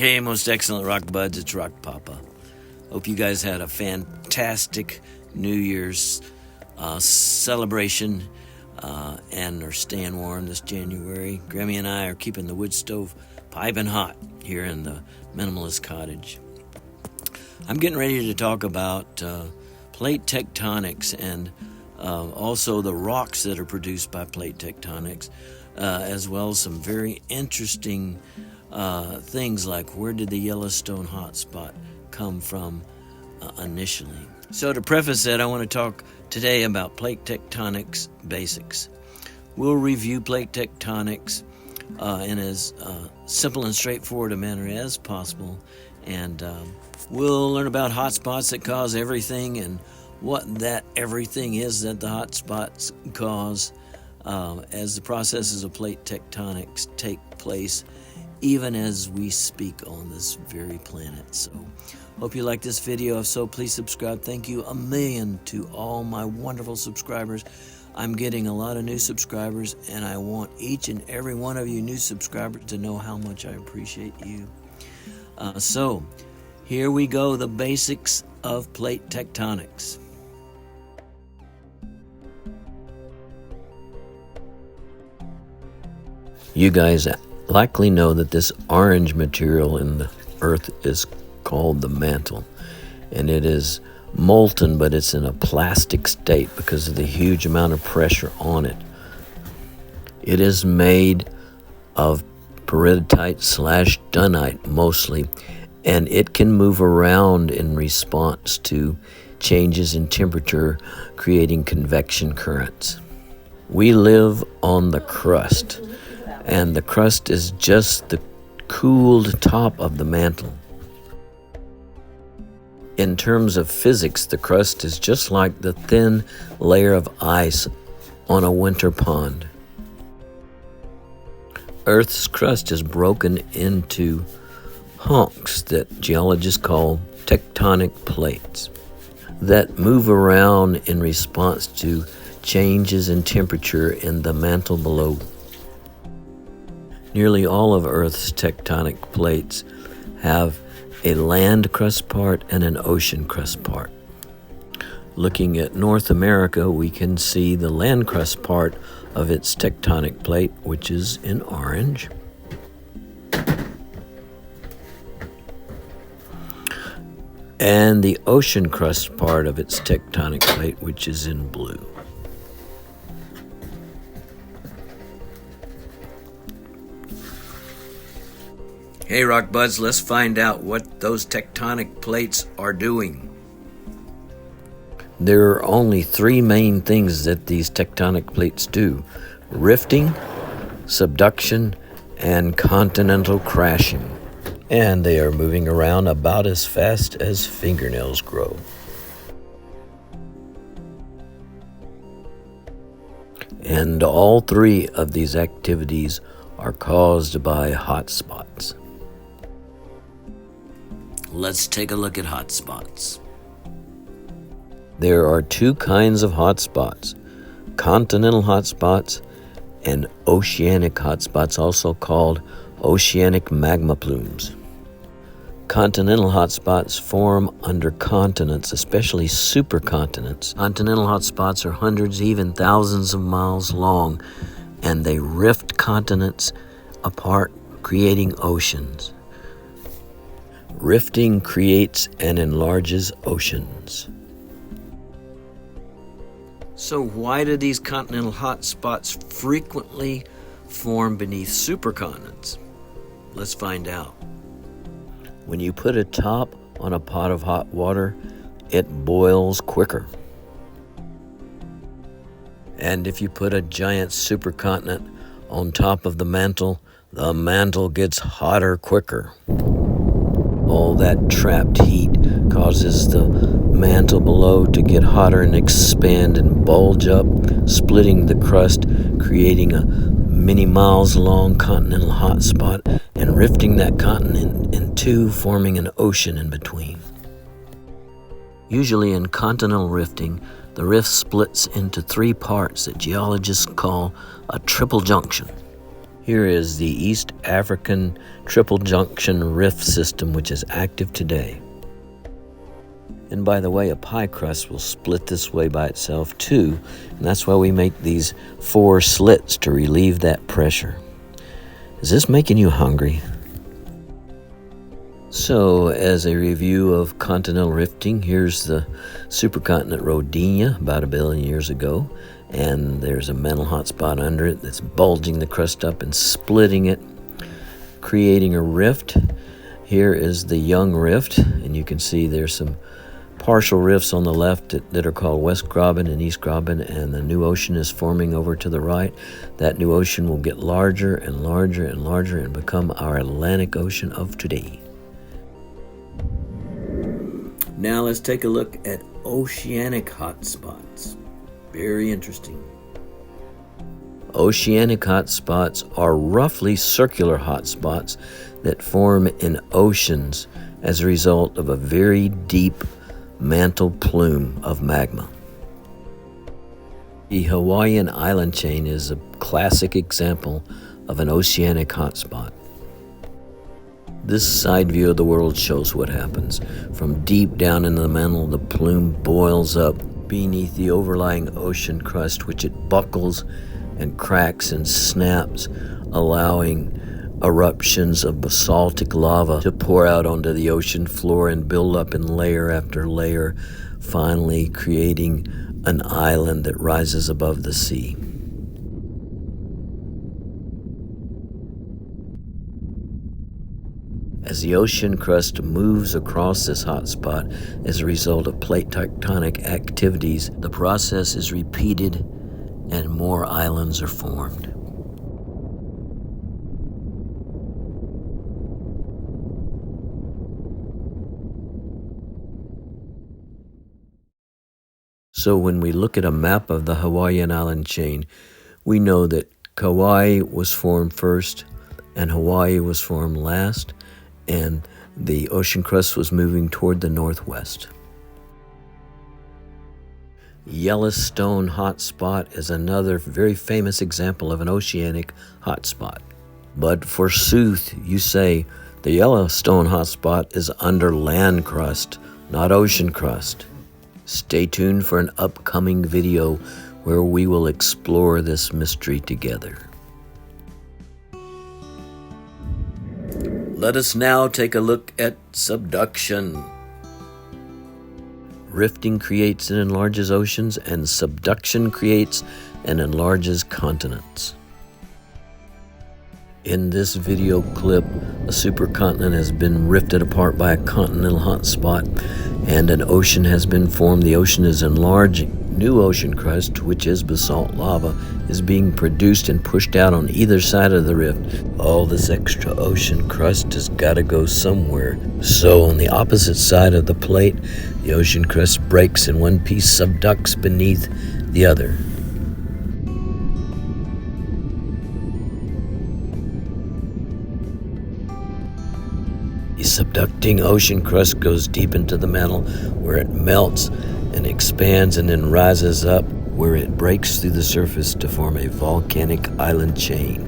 Hey, most excellent rock buds, it's Rock Papa. Hope you guys had a fantastic New Year's celebration and are staying warm this January. Grammy and I are keeping the wood stove piping hot here in the minimalist cottage. I'm getting ready to talk about plate tectonics and also the rocks that are produced by plate tectonics, as well as some very interesting things like where did the Yellowstone hotspot come from initially. So to preface that, I want to talk today about plate tectonics basics. We'll review plate tectonics in as simple and straightforward a manner as possible, and we'll learn about hotspots that cause everything and what that everything is that the hotspots cause as the processes of plate tectonics take place even as we speak on this very planet. So hope you like this video. If so, please subscribe. Thank you a million to all my wonderful subscribers. I'm getting a lot of new subscribers, and I want each and every one of you new subscribers to know how much I appreciate you. So here we go, the basics of plate tectonics. You guys likely know that this orange material in the earth is called the mantle, and it is molten, but it's in a plastic state because of the huge amount of pressure on it. It is made of peridotite/dunite mostly, and it can move around in response to changes in temperature, creating convection currents. We live on the crust, and the crust is just the cooled top of the mantle. In terms of physics, the crust is just like the thin layer of ice on a winter pond. Earth's crust is broken into hunks that geologists call tectonic plates that move around in response to changes in temperature in the mantle below. Nearly all of Earth's tectonic plates have a land crust part and an ocean crust part. Looking at North America, we can see the land crust part of its tectonic plate, which is in orange. And the ocean crust part of its tectonic plate, which is in blue. Hey rock buds, let's find out what those tectonic plates are doing. There are only three main things that these tectonic plates do: rifting, subduction, and continental crashing. And they are moving around about as fast as fingernails grow. And all three of these activities are caused by hotspots. Let's take a look at hotspots. There are two kinds of hotspots: continental hotspots and oceanic hotspots, also called oceanic magma plumes. Continental hotspots form under continents, especially supercontinents. Continental hotspots are hundreds, even thousands of miles long, and they rift continents apart, creating oceans. Rifting creates and enlarges oceans. So why do these continental hotspots frequently form beneath supercontinents? Let's find out. When you put a top on a pot of hot water, it boils quicker. And if you put a giant supercontinent on top of the mantle gets hotter quicker. All that trapped heat causes the mantle below to get hotter and expand and bulge up, splitting the crust, creating a many miles long continental hotspot and rifting that continent in two, forming an ocean in between. Usually in continental rifting, the rift splits into three parts that geologists call a triple junction. Here is the East African Triple Junction Rift System, which is active today. And by the way, a pie crust will split this way by itself too, and that's why we make these 4 slits to relieve that pressure. Is this making you hungry? So, as a review of continental rifting, here's the supercontinent Rodinia about 1 billion years ago, and there's a mantle hotspot under it that's bulging the crust up and splitting it, creating a rift. Here is the young rift, and you can see there's some partial rifts on the left that are called West Graben and East Graben, and the new ocean is forming over to the right. That new ocean will get larger and larger and larger and become our Atlantic Ocean of today. Now let's take a look at oceanic hotspots. Very interesting. Oceanic hotspots are roughly circular hotspots that form in oceans as a result of a very deep mantle plume of magma. The Hawaiian island chain is a classic example of an oceanic hotspot. This side view of the world shows what happens. From deep down in the mantle, the plume boils up beneath the overlying ocean crust, which it buckles and cracks and snaps, allowing eruptions of basaltic lava to pour out onto the ocean floor and build up in layer after layer, finally creating an island that rises above the sea. As the ocean crust moves across this hotspot as a result of plate tectonic activities, the process is repeated and more islands are formed. So when we look at a map of the Hawaiian island chain, we know that Kauai was formed first and Hawaii was formed last, and the ocean crust was moving toward the northwest. Yellowstone hotspot is another very famous example of an oceanic hotspot. But forsooth, you say, the Yellowstone hotspot is under land crust, not ocean crust. Stay tuned for an upcoming video where we will explore this mystery together. Let us now take a look at subduction. Rifting creates and enlarges oceans, and subduction creates and enlarges continents. In this video clip, a supercontinent has been rifted apart by a continental hotspot, and an ocean has been formed. The ocean is enlarging. New ocean crust, which is basalt lava, is being produced and pushed out on either side of the rift. All this extra ocean crust has got to go somewhere. So on the opposite side of the plate, the ocean crust breaks and one piece subducts beneath the other. The subducting ocean crust goes deep into the mantle, where it melts and expands and then rises up, where it breaks through the surface to form a volcanic island chain.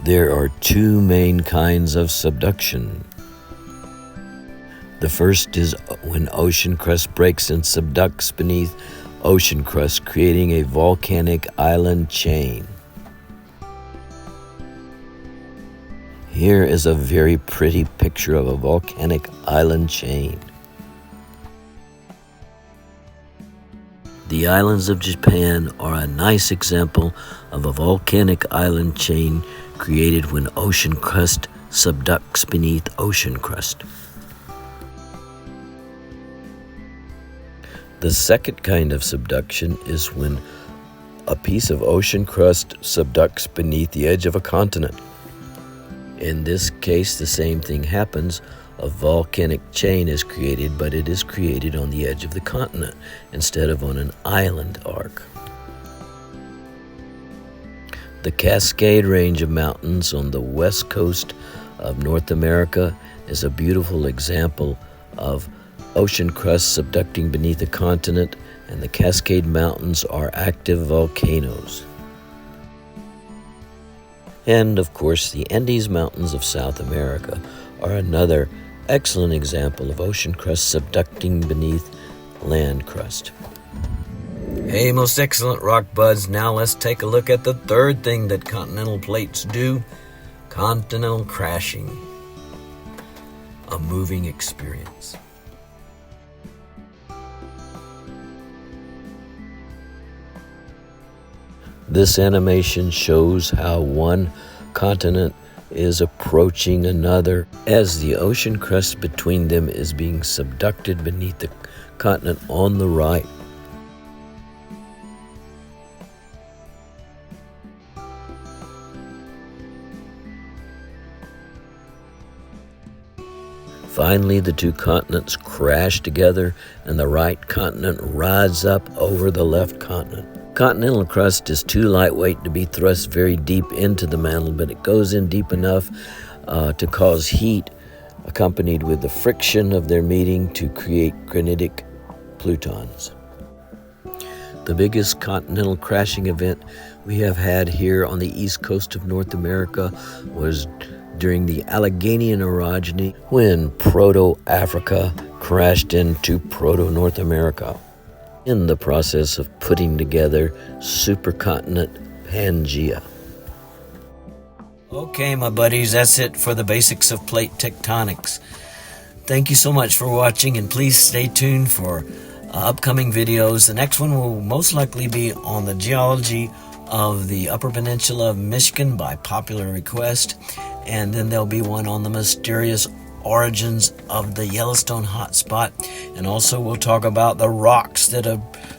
There are 2 main kinds of subduction. The first is when ocean crust breaks and subducts beneath ocean crust, creating a volcanic island chain. Here is a very pretty picture of a volcanic island chain. The islands of Japan are a nice example of a volcanic island chain created when ocean crust subducts beneath ocean crust. The second kind of subduction is when a piece of ocean crust subducts beneath the edge of a continent. In this case, the same thing happens. A volcanic chain is created, but it is created on the edge of the continent instead of on an island arc. The Cascade Range of mountains on the west coast of North America is a beautiful example of ocean crust subducting beneath a continent, and the Cascade Mountains are active volcanoes. And of course, the Andes Mountains of South America are another excellent example of ocean crust subducting beneath land crust. Hey, most excellent rock buds, now let's take a look at the third thing that continental plates do: continental crashing, a moving experience. This animation shows how one continent is approaching another as the ocean crust between them is being subducted beneath the continent on the right. Finally, the two continents crash together and the right continent rides up over the left continent. Continental crust is too lightweight to be thrust very deep into the mantle, but it goes in deep enough to cause heat, accompanied with the friction of their meeting to create granitic plutons. The biggest continental crashing event we have had here on the east coast of North America was during the Alleghenian orogeny, when Proto-Africa crashed into Proto-North America in the process of putting together supercontinent Pangea. Okay, my buddies, that's it for the basics of plate tectonics. Thank you so much for watching, and please stay tuned for upcoming videos. The next one will most likely be on the geology of the Upper Peninsula of Michigan by popular request, and then there'll be one on the mysterious origins of the Yellowstone hotspot, and also we'll talk about the rocks that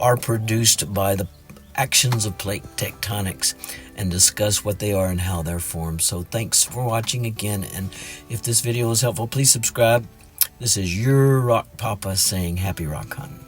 are produced by the actions of plate tectonics and discuss what they are and how they're formed. So thanks for watching again, and if this video was helpful, please subscribe. This is your Rock Papa saying happy rock hunting.